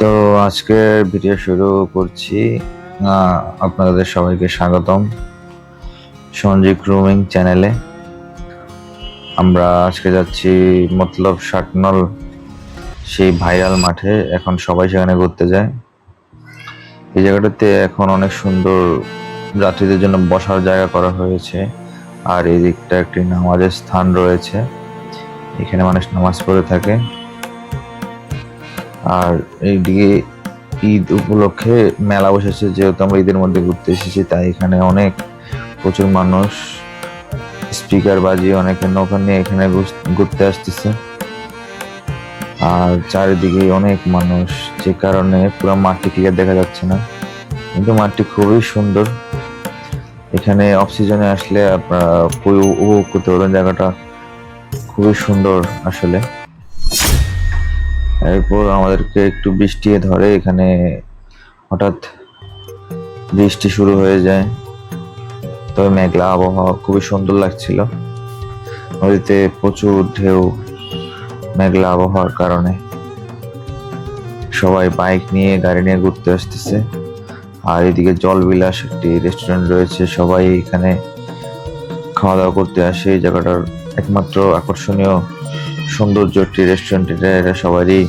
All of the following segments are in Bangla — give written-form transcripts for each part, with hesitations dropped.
তো আজকে ভিডিও শুরু করছি। আপনাদের সবাইকে স্বাগতম সঞ্জীব গ্রুমিং চ্যানেলে। আমরা আজকে যাচ্ছি মতলব শাটনল, সেই ভাইরাল মাঠে। এখন সবাই সেখানে ঘুরতে যায়। এই জায়গাটাতে এখন অনেক সুন্দর যাত্রীদের জন্য বসার জায়গা করা হয়েছে, আর এই দিকটা একটি নামাজের স্থান রয়েছে, এখানে মানুষ নামাজ পড়ে থাকে। আর এইদিকে ঈদ উপলক্ষে মেলা বসেছে, যেহেতু আমরা ঈদের মধ্যে ঘুরতে এসেছি, তাই এখানে অনেক প্রচুর মানুষ স্পিকার বাজিয়ে অনেকে নৌকা নিয়ে এখানে ঘুরতে আসতেছে। আর চারিদিকে অনেক মানুষ, যে কারণে পুরো মাঠটি ক্লিয়ার দেখা যাচ্ছে না, কিন্তু মাঠটি খুবই সুন্দর। এখানে অফ সিজনে আসলে আপনারা খুবই উপভোগ করতে পারবেন, জায়গাটা খুবই সুন্দর আসলে। এরপর আমাদেরকে একটু বৃষ্টি ধরে, এখানে হঠাৎ বৃষ্টি শুরু হয়ে যায়। তবে মেঘলা আবহাওয়া, খুবই সুন্দর লাগছিল। নদীতে প্রচুর ঢেউ, মেঘলা আবহাওয়ার কারণে সবাই বাইক নিয়ে, গাড়ি নিয়ে ঘুরতে আসতেছে। আর এদিকে জলবিলাস একটি রেস্টুরেন্ট রয়েছে, সবাই এখানে খাওয়া দাওয়া করতে আসে। এই জায়গাটার একমাত্র আকর্ষণীয় সৌন্দর্য একটি রেস্টুরেন্ট, এটা সবারই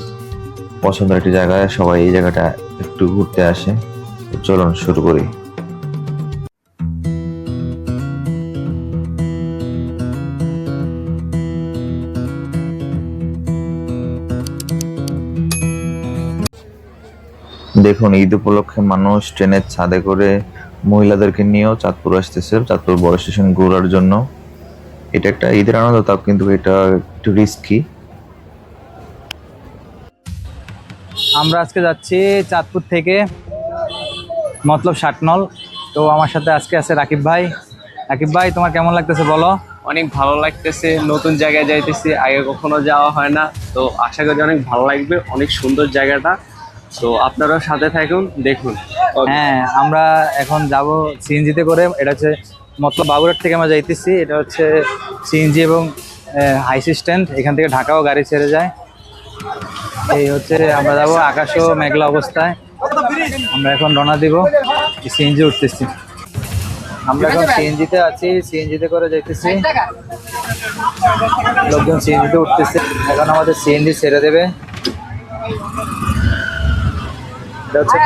পছন্দের একটি জায়গা, সবাই এই জায়গাটা একটু ঘুরতে আসে। চলুন শুরু করি। দেখুন, ঈদ উপলক্ষে মানুষ ট্রেনের ছাদে করে মহিলাদেরকে নিয়েও চাঁদপুর আসতেছে, চাঁদপুর বড় স্টেশন ঘোরার জন্য। এটা একটা ঈদের আনন্দ, তাও কিন্তু এটা একটু রিস্কি। আমরা আজকে যাচ্ছি চাঁদপুর থেকে মতলব শাটনল। তো আমার সাথে আজকে আছে রাকিব ভাই। রাকিব ভাই, তোমার কেমন লাগতেছে বলো? অনেক ভালো লাগতেছে, নতুন জায়গায় যাইতেছি, আগে কখনো যাওয়া হয় না। তো আশা করি অনেক ভালো লাগবে, অনেক সুন্দর জায়গাটা। তো আপনারাও সাথে থাকুন, দেখুন। হ্যাঁ, আমরা এখন যাব সিএনজিতে করে। এটা হচ্ছে মতলব বাবুরহাট থেকে আমরা যাইতেছি। এটা হচ্ছে সিএনজি এবং হাইসি স্ট্যান্ড, এখান থেকে ঢাকাও গাড়ি ছেড়ে যায়। এই হচ্ছে আমরা যাব, আকাশও মেঘলা অবস্থায়। আমরা এখন রওনা দিব, সিএনজি উঠতেছি। আমরা এখন সিএনজিতে আছি, সিএনজিতে করে যাইতেছি। লোকজন সিএনজিতে উঠতেছে, এখন আমাদের সিএনজি ছেড়ে দেবে। এটা হচ্ছে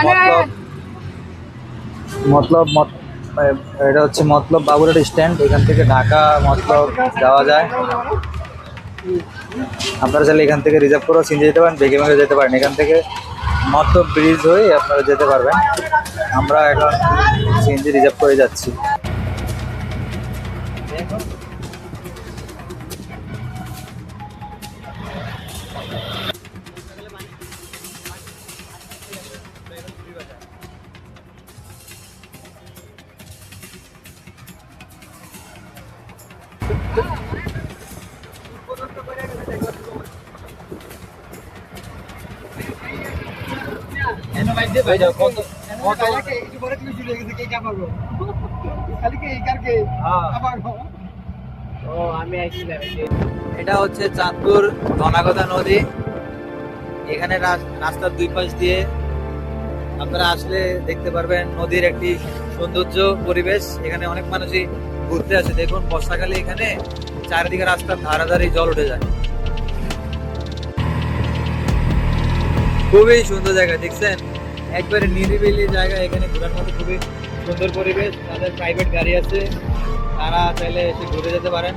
এটা হচ্ছে মতলব বাবুরহাট স্ট্যান্ড। এখান থেকে ঢাকা মতলব যাওয়া যায়। আপনারা চাইলে এখান থেকে রিজার্ভ করেও সিএনজি যেতে পারেন, বেগিমাকে যেতে পারেন। এখান থেকে মতলব ব্রিজ হয়ে আপনারা যেতে পারবেন। আমরা এখন সিএনজি রিজার্ভ করে যাচ্ছি। এটা হচ্ছে চাঁদপুর ঘনাগদা নদী। এখানে রাস্তার দুই পাশ দিয়ে আপনারা আসলে দেখতে পারবেন নদীর একটি সৌন্দর্য পরিবেশ। এখানে অনেক মানুষই ঘুরতে আসে। দেখুন, বর্ষাকালে এখানে চারিদিকে রাস্তার ধারে ধারে জল উঠে যায়। খুবই সুন্দর জায়গা, দেখছেন? একবারে নিরিবিলি জায়গা, এখানে ঘোরার মতো খুবই সুন্দর পরিবেশ। তাদের প্রাইভেট গাড়ি আছে, তারা চাইলে এসে ঘুরে যেতে পারেন।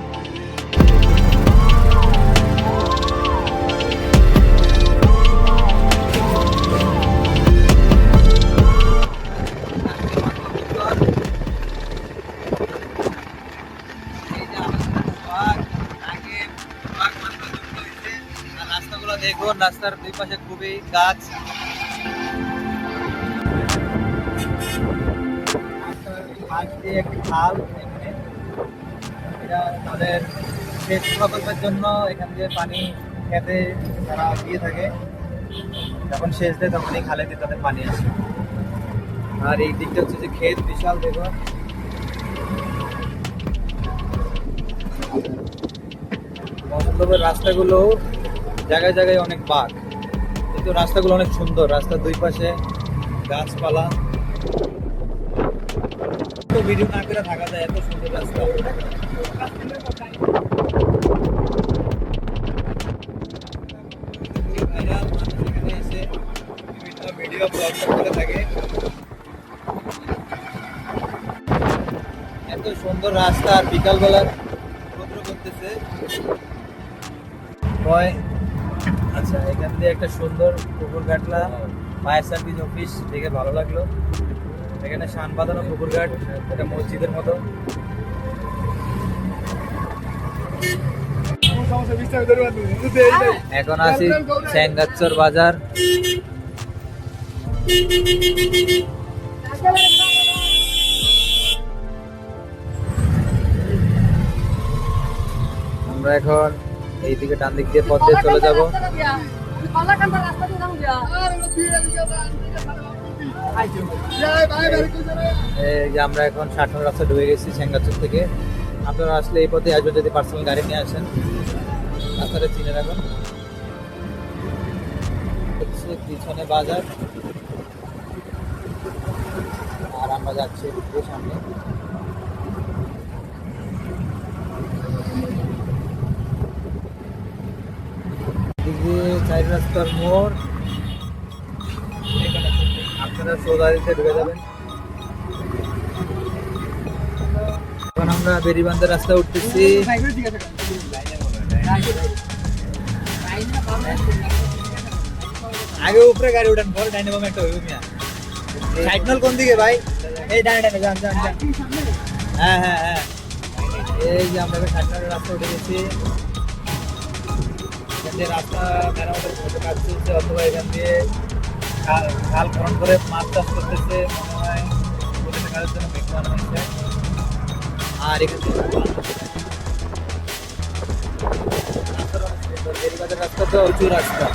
রাস্তাগুলো দেখুন, রাস্তার দুই পাশে খুবই গাছ। একটি খাল, এটা তাদের সেচ প্রকল্পের জন্য এখান দিয়ে পানি খেতে তারা দিয়ে থাকে। যখন সেচ দেয় তখনই খালে দিয়ে তাদের পানি আসে। আর এই দিকটা হচ্ছে যে ক্ষেত, বিশাল দেখুন। মতলবের রাস্তাগুলো জায়গায় জায়গায় অনেক বাঁক। কিন্তু রাস্তাগুলো অনেক সুন্দর, রাস্তার দুই পাশে গাছপালা, তো ভিডিও না করে থাকা যায়, এত সুন্দর রাস্তা। এখানে এসে বিভিন্ন ভিডিও ব্লগ করে থাকে। এত সুন্দর রাস্তা, আর বিকালবেলার রৌদ্র করতেছে। আচ্ছা, এখান দিয়ে একটা সুন্দর পুকুর কাটলাম, ফায়ার সার্ভিস অফিস, দেখে ভালো লাগলো। এখানে শান বাঁধানো পুকুর ঘাট, এটা মসজিদের মতো। এখন আছি চেঙ্গাচ্চর বাজার। আমরা এখন এইদিকে ডান দিক দিয়ে পথ দিয়ে চলে যাবো। এই যে আমরা এখন 60 নম্বর রাস্তা ঢুকে গেছি চেঙ্গাচ্চর থেকে। আপনারা আসলে এই পথে আসবেন, যদি পার্সোনাল গাড়ি নিয়ে আসেন। রাস্তাটা চিনে রাখুন। হচ্ছে পিছনে বাজার, আর আমরা যাচ্ছি একটু সামনে। চার রাস্তার মোড়, আপনারা সোজা দিকে ঢুকে যাবেন। এখন আমরা বেরিবান্ধের রাস্তা উঠতেছি। আগে উপরে গাড়ি উঠান, পরে ডাইনে বামে একটা হইব মিয়া। সাইকেল কোন দিকে ভাই? এই ডাইনে ডাইনে যান যান যান। হ্যাঁ হ্যাঁ হ্যাঁ, এই যে আমরা সাইকেলের রাস্তা উঠে গেছি। রাস্তা মেরামতের মধ্যে কাজ চলছে, অথবা এখান দিয়ে খাল খনন করে মাছ চাষ করতেছে মনে হয়, বলে কাজের জন্য মেঘ বানানো হয়েছে। আর এখান থেকে রাস্তা তো উঁচু রাস্তা।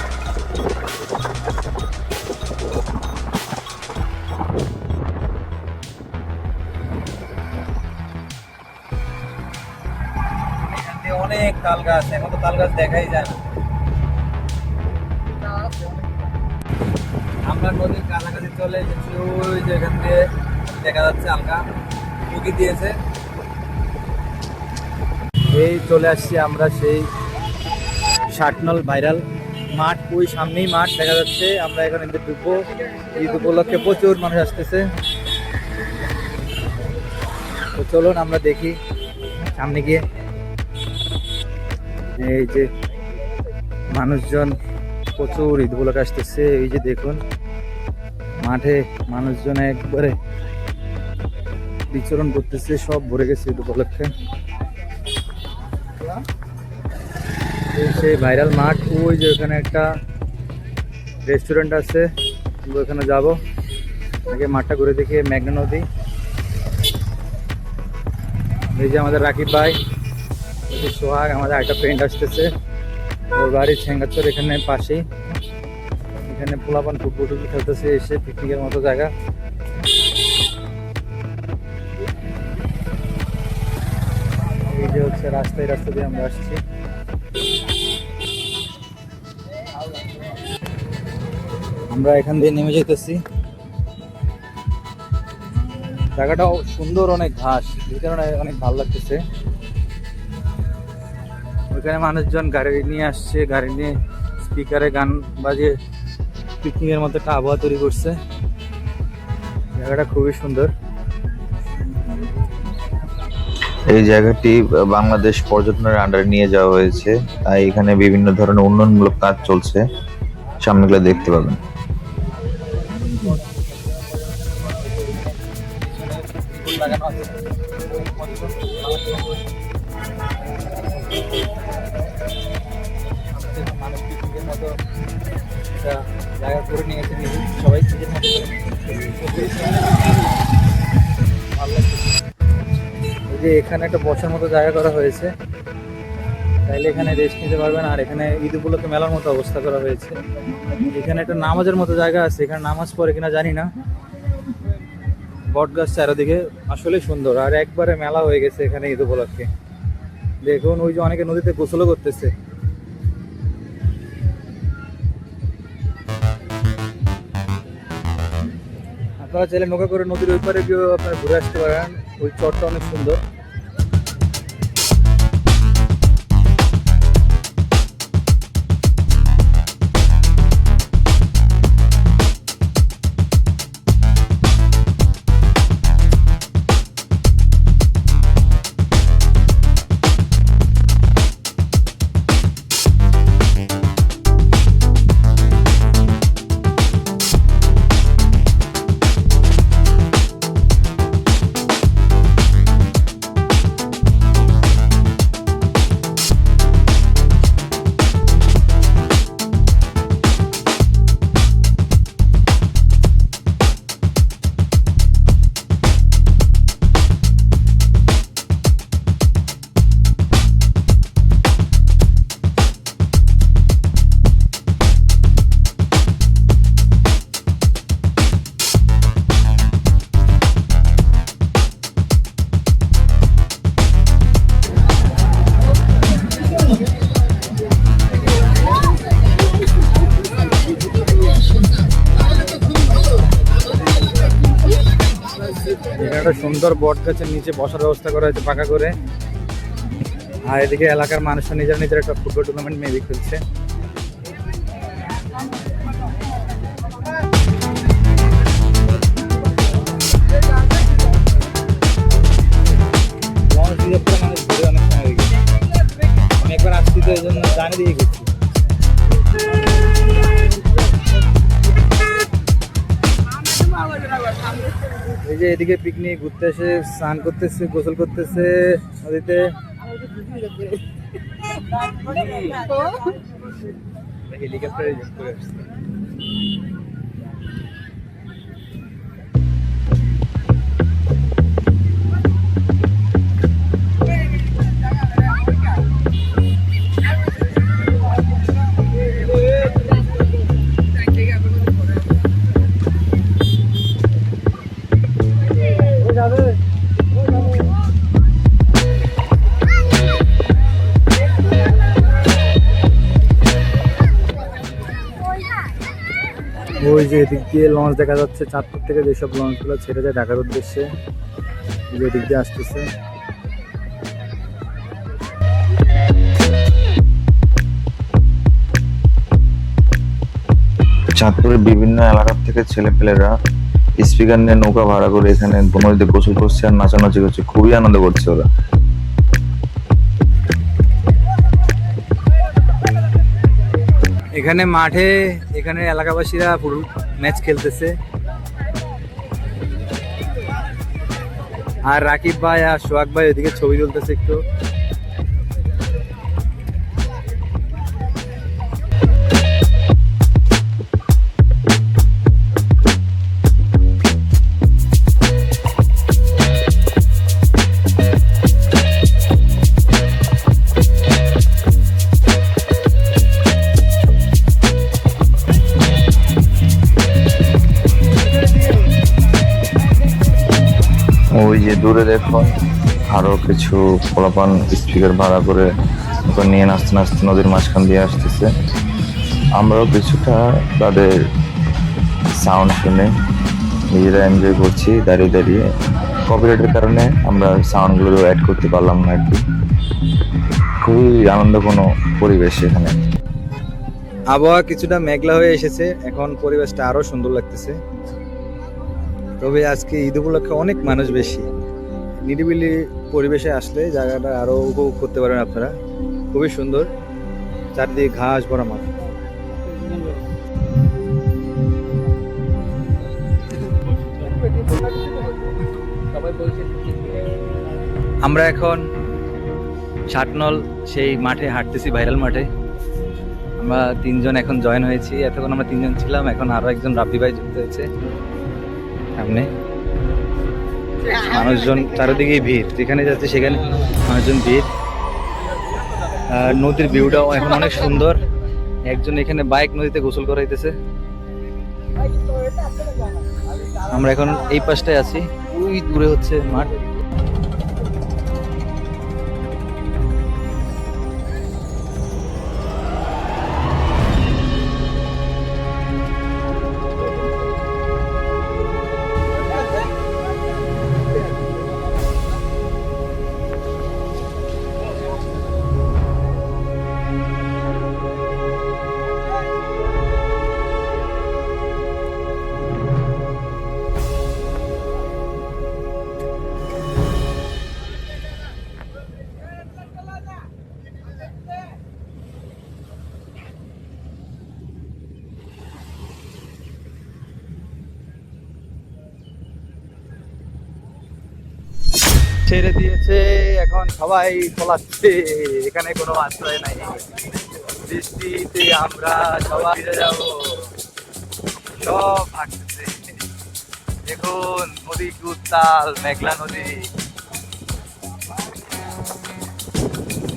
এখান দিয়ে অনেক তাল গাছ, এখন তো তাল গাছ দেখাই যায় না। আমরা নদীর কাছাকাছি চলে এসেছি, ওই যে এখান দিয়ে দেখা যাচ্ছে হালকা উঁকি দিয়েছে। এই চলে আসছি আমরা সেই 60 নং ভাইরাল মাঠ, ওই সামনেই মাঠ দেখা যাচ্ছে। আমরা এখন এদের ঢুকবো, ঈদ উপলক্ষে প্রচুর মানুষ আসতেছে। তো চলুন আমরা দেখি সামনে গিয়ে। এই যে মানুষজন প্রচুর ঈদ উপলক্ষে আসতেছে, এই যে দেখুন মাঠে মানুষজন একবারে বিচরণ করতেছে, সব ভরে গেছে ঈদ উপলক্ষে। সেই ভাইরাল মাঠ, ওই যে ওখানে একটা রেস্টুরেন্ট আছে, ওখানে যাবো। আগে মাঠটা ঘুরে দেখি। মেঘনা নদী, এই যে আমাদের রাকিব ভাই, ওই যে সোহাগ, আমাদের একটা ফ্রেন্ড আসতেছে, ওর বাড়ি চেঙ্গাচ্চর এখানে পাশেই। এখানে পোলাপান ফুটবল টুটবল খেলতেছে, এসে পিকনিকের মতো জায়গা। এই যে হচ্ছে রাস্তায়, রাস্তা দিয়ে আমরা আসছি। আমরা এখান দিয়ে নেমে যেতেছি। জায়গাটাও সুন্দর, অনেক ঘাস, এই কারণে অনেক ভালো লাগতেছে। ওইখানে মানুষজন গাড়ি নিয়ে আসছে, গাড়ি নিয়ে স্পিকারে গান বাজিয়ে পিকনিকের মতো একটা আবহাওয়া তৈরি করছে। জায়গাটা খুবই সুন্দর। এই জায়গাটি বাংলাদেশ পর্যটনের আন্ডারে নিয়ে যাওয়া হয়েছে, তাই এখানে বিভিন্ন ধরনের উন্নয়নমূলক কাজ চলছে, সামনেগুলো দেখতে পাবেন। লাগানো আছে। মানুষ পিকনিকের মতো একটা জায়গা করে নিয়েছে, সবাই নিজের মতো ভালো লাগছে। এই যে এখানে একটা বসার মতো জায়গা করা হয়েছে, তাইলে এখানে রেস্ট নিতে পারবেন। আর এখানে ঈদ উপলক্ষে মেলার মতো অবস্থা করা হয়েছে। এখানে একটা নামাজের মতো জায়গা আছে, এখানে নামাজ পড়ে কিনা জানি না। বট গাছ চারিদিকে, আসলে সুন্দর। আর একবারে মেলা হয়ে গেছে এখানে ঈদ উপলক্ষে। দেখুন ওই যে অনেকে নদীতে গোসলও করতেছে। আপনারা চাইলে নৌকা করে নদীর ওই পারে গিয়েও আপনারা ঘুরে আসতে পারেন, ওই চরটা অনেক সুন্দর। এখানে একটা সুন্দর বট গাছের নিচে বসার ব্যবস্থা করা হয়েছে পাকা করে। আর এদিকে এলাকার মানুষরা নিজের একটা ফুটবল টুর্নামেন্ট মেবি খেলছে। লঞ্চ দিয়ে পুরো মানুষ ঘুরে অনেক সময় হয়ে গেছে। আমি একবার আসছি তো এই জন্য জানি দিয়ে গেছি। এই যে এদিকে পিকনিক ঘুরতে এসে স্নান করতেছে, গোসল করতেছে নদীতে। হেলিকপ্টারে করে আসছে। ওই যে এদিক দিয়ে লঞ্চ দেখা যাচ্ছে, চাঁদপুর থেকে যেসব লঞ্চগুলো ছেড়ে যায় ঢাকার উদ্দেশ্যে, এদিক দিয়ে আসতেছে। চাঁদপুরের বিভিন্ন এলাকা থেকে ছেলেপেলেরা স্পিকার নিয়ে নৌকা ভাড়া করে এখানে নদীতে গোসল করছে আর নাচানাচি করছে, খুবই আনন্দ করছে ওরা। এখানে মাঠে এখানে এলাকাবাসীরা ফুটবল ম্যাচ খেলতেছে। আর রাকিব ভাই আর সোহাগ ভাই ওইদিকে ছবি তুলতেছে একটু। ওই যে দূরে দেখুন আরো কিছু পোলাপান স্পিকার ভাড়া করে ওখানে নিয়ে নাচতে নাচতে নদীর মাঝখান দিয়ে আসতেছে। আমরাও কিছুটা তাদের সাউন্ড শুনে নিজেরা এনজয় করছি দাঁড়িয়ে দাঁড়িয়ে। কপিরাইটের কারণে আমরা সাউন্ডগুলো অ্যাড করতে পারলাম না আর কি। খুবই আনন্দঘন পরিবেশ এখানে। আবহাওয়া কিছুটা মেঘলা হয়ে এসেছে, এখন পরিবেশটা আরো সুন্দর লাগতেছে। তবে আজকে ঈদ উপলক্ষে অনেক মানুষ বেশি। নিরিবিলি পরিবেশে আসলে জায়গাটা আরো উপভোগ করতে পারেন আপনারা। খুবই সুন্দর, চারদিকে ঘাস ভরা মাঠ। আমরা এখন শাটনল সেই মাঠে হাঁটতেছি, ভাইরাল মাঠে। আমরা তিনজন এখন জয়েন হয়েছি। এতক্ষণ আমরা তিনজন ছিলাম, এখন আরো একজন রাব্বি ভাই যুক্ত হয়েছে। সামনে মানুষজন চারিদিকেই ভিড়, যেখানে যাচ্ছে সেখানে মানুষজন ভিড়। নদীর ভিউটাও এখন অনেক সুন্দর। একজন এখানে বাইক নদীতে গোসল করাইতেছে। আমরা এখন এই পাশটায় আছি, ওই দূরে হচ্ছে মাঠ। ছেড়ে দিয়েছে, এখন সবাই পলাচ্ছে, এখানে কোনো আশ্রয় নাই। বৃষ্টিতে আমরা সবাই ফিরে যাব, সব ভাগতেছে। দেখুন নদী কি উত্তাল, মেঘলা নদী,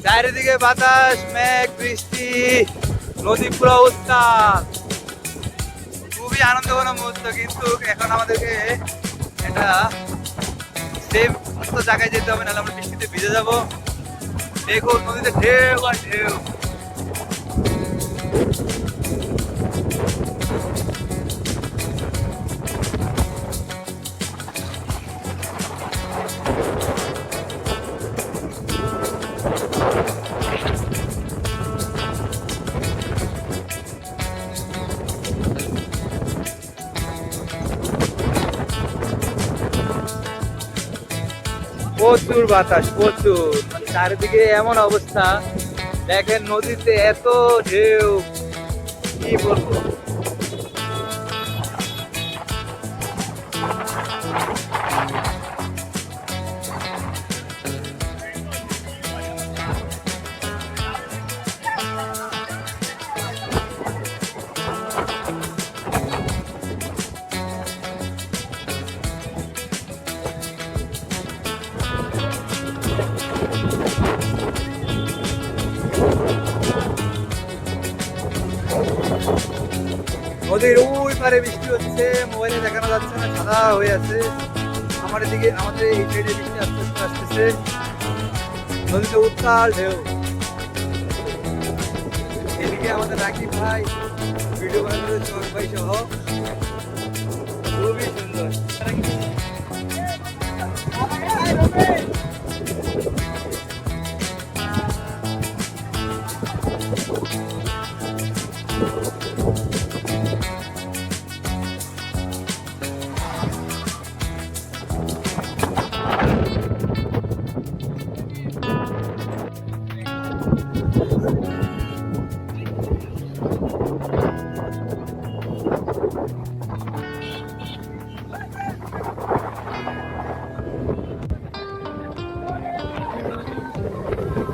চারিদিকে বাতাস, মেঘ, বৃষ্টি, নদী পুরো উত্তাল। খুবই আনন্দঘন মুহূর্ত, কিন্তু এখন আমাদেরকে এটা সেফ জায়গায় যেতে হবে, নাহলে আমরা বৃষ্টিতে ভিজে যাবো। দেখুন নদীতে ঢেউ আর ঢেউ। প্রচুর বাতাস, প্রচুর, মানে চারিদিকে এমন অবস্থা। দেখেন নদীতে এত ঢেউ, কি বলবো। নদীর ওই পারে বৃষ্টি হচ্ছে, মোবাইলে দেখানো যাচ্ছে না, সাদা হয়ে আছে। আমাদের দিকে, আমাদের এই সাইডে বৃষ্টি আস্তে আস্তে আসতেছে। নদীতে উত্তাল ঢেউ। এদিকে আমাদের রাকিব ভাই ভিডিও বানাতে, চোর ভাই সহ, খুবই সুন্দর।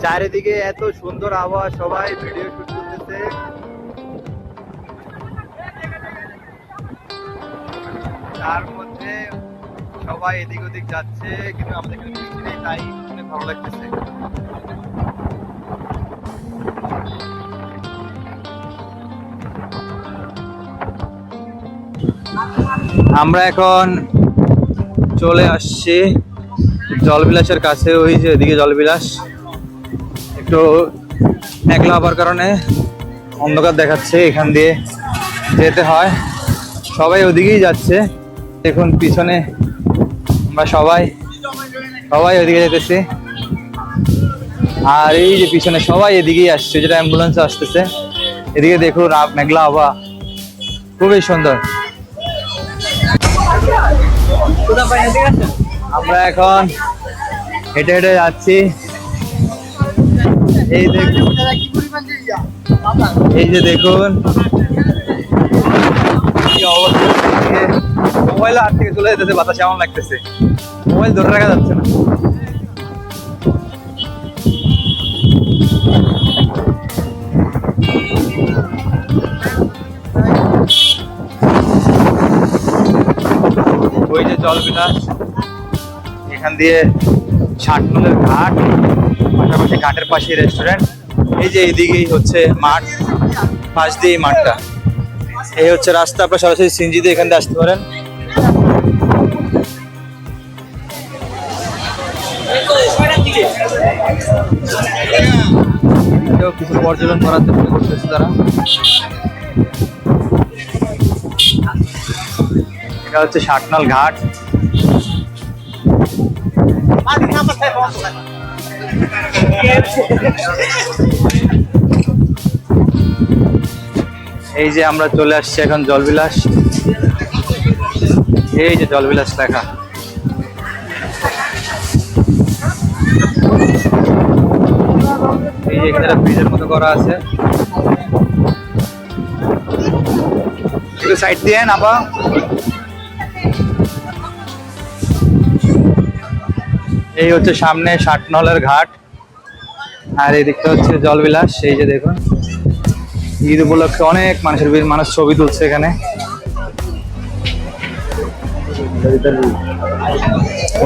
চারিদিকে এত সুন্দর আবহাওয়া, সবাই ভিডিও শুট করতেছে। তার মধ্যে সবাই এদিক ওদিক যাচ্ছে, কিন্তু আমাদের এখানে বৃষ্টি নেই, তাই অনেক ভালো লাগতেছে। আমরা এখন চলে আসছি জলবিলাসের কাছে। ওই যে এদিকে জলবিলাস, একটু মেঘলা হবার কারণে অন্ধকার দেখাচ্ছে, এখান দিয়ে যেতে হয়। সবাই ওদিকেই যাচ্ছে, দেখুন পিছনে আমরা সবাই ওদিকে যেতেছি। আর এই যে পিছনে সবাই এদিকেই আসছে, যেটা অ্যাম্বুলেন্স আসতেছে। এদিকে দেখুন মেঘলা হওয়া, খুবই সুন্দর। আমরা এখন হেঁটে হেঁটে যাচ্ছি। এই যে দেখুন কি অবস্থা, মোবাইল হাত থেকে চলে যেতেছে, বাতাস এমন লাগতেছে, মোবাইল ধরে রাখা যাচ্ছে না। ওই যে জলবিলাস, এখান দিয়ে 60 নলের ঘাট, পাশাপাশি ঘাটের পাশে রেস্টুরেন্ট। এই যে এইদিকেই হচ্ছে মাঠ, পাশ দিয়ে এই মাঠটা, এই হচ্ছে রাস্তা। আপনার সরাসরি সিএনজি দিয়ে এখান দিয়ে আসতে পারেন। কিছু পর্যটন করার জন্য করতেছে তারা। এটা হচ্ছে 60 নল ঘাট। এই যে আমরা চলে আসছি এখন জলবিলাস। এই যে জলবিলাস লেখা। এই যে এখানে ব্রিজের মতো করা আছে, একটু সাইড দিয়ে নাবা। এই হচ্ছে সামনে ষাটনলের ঘাট, আর এই দিকটা হচ্ছে জলবিলাস। এই যে দেখুন, ঈদ উপলক্ষে অনেক মানুষের ভিড়, মানুষ ছবি তুলছে এখানে।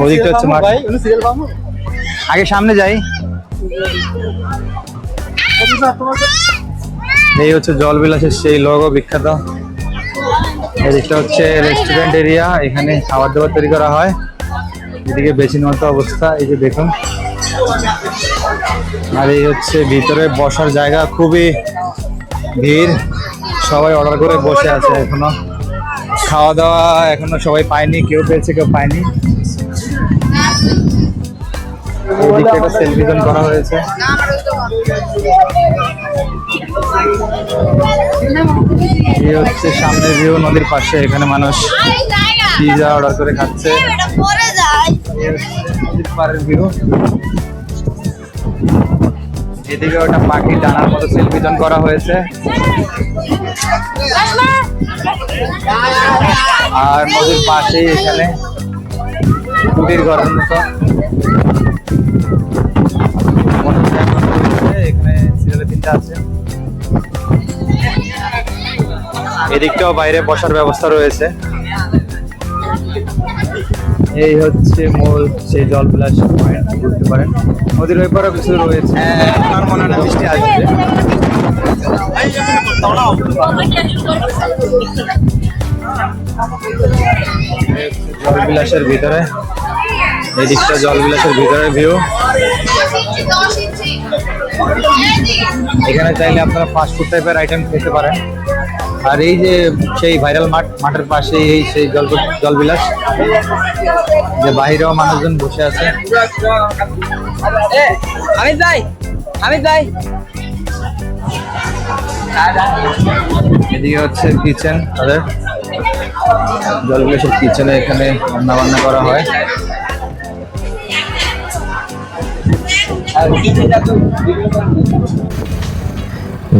ওদিকটা হচ্ছে মাঠ। আগে সামনে যাই। এই হচ্ছে জলবিলাসের সেই লোগো বিখ্যাত। এদিকটা হচ্ছে রেস্টুরেন্ট এরিয়া, এখানে খাবার দাবার তৈরি করা হয়। এদিকে বেশির মতো অবস্থা, এই যে দেখুন। আর এই হচ্ছে ভিতরে বসার জায়গা, খুবই ভিড়, সবাই অর্ডার করে বসে আছে এখনো। খাওয়া দাওয়া এখনো সবাই পায়নি, কেউ পেয়েছে কেউ পায়নি। এদিকে একটা সেলফি জোন করা হয়েছে। এই হচ্ছে সামনের ভিউ, নদীর পাশে, এখানে মানুষ পিজা অর্ডার করে খাচ্ছে। নদীর পাড়ের ভিউ। এদিকে ওটা পাখি ডানার মতো সেলফি জোন করা হয়েছে। আর নদীর পাশেই এখানে কুটির ঘরের মতো এখানে সিরিয়ালের তিনটা আছে। এদিকটাও বাইরে বসার ব্যবস্থা রয়েছে। এই হচ্ছে মূল সেই জলবিলাস পয়েন্ট, বুঝতে পারেন। নদীর ওই পারেও কিছু রয়েছে, আমার মনে হয় না বৃষ্টি আসবে। জলবিলাসের ভিতরে, এই দিকটা জলবিলাসের ভিতরে ভিউ। এখানে চাইলে আপনারা ফাস্টফুড টাইপের আইটেম খেতে পারেন। আর এই যে সেই ভাইরাল মাঠ, মাঠের পাশে এই সেই জলবিলাস, যে বাইরেও মানুষজন বসে আছে। এদিকে হচ্ছে কিচেন, তাদের জলবিলাসের কিচেনে এখানে রান্না বান্না করা হয়।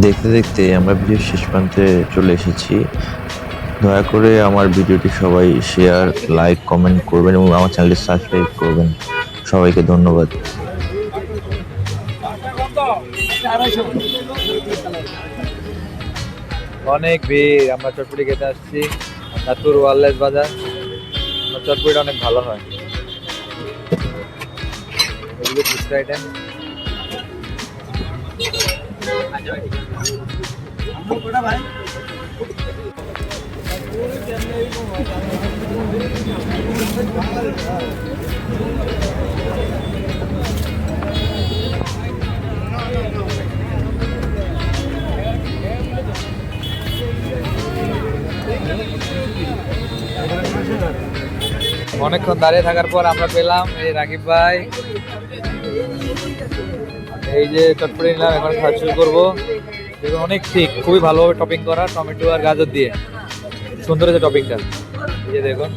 দেখতে দেখতে আমরা ভিডিও শেষ প্রান্তে চলে এসেছি। দয়া করে আমার ভিডিওটি সবাই শেয়ার, লাইক, কমেন্ট করবেন এবং আমার চ্যানেলটি সাবস্ক্রাইব করবেন। সবাইকে ধন্যবাদ। অনেক ভিড়, আমরা চটপটি খেতে আসছি, চাঁদপুর ওয়ারলেস বাজার। চটপটিটা অনেক ভালো হয়। এগুলো ফুচকা আইটেম। অনেকক্ষণ দাঁড়িয়ে থাকার পর আমরা পেলাম এই রাকিব ভাই। এই যে চটপটি নিলাম, এখন খাওয়া শুরু করবো। দেখুন অনেক ঠিক, খুবই ভালোভাবে টপিং করা, টমেটো আর গাজর দিয়ে সুন্দর হয়েছে টপিংটা। এই যে দেখুন।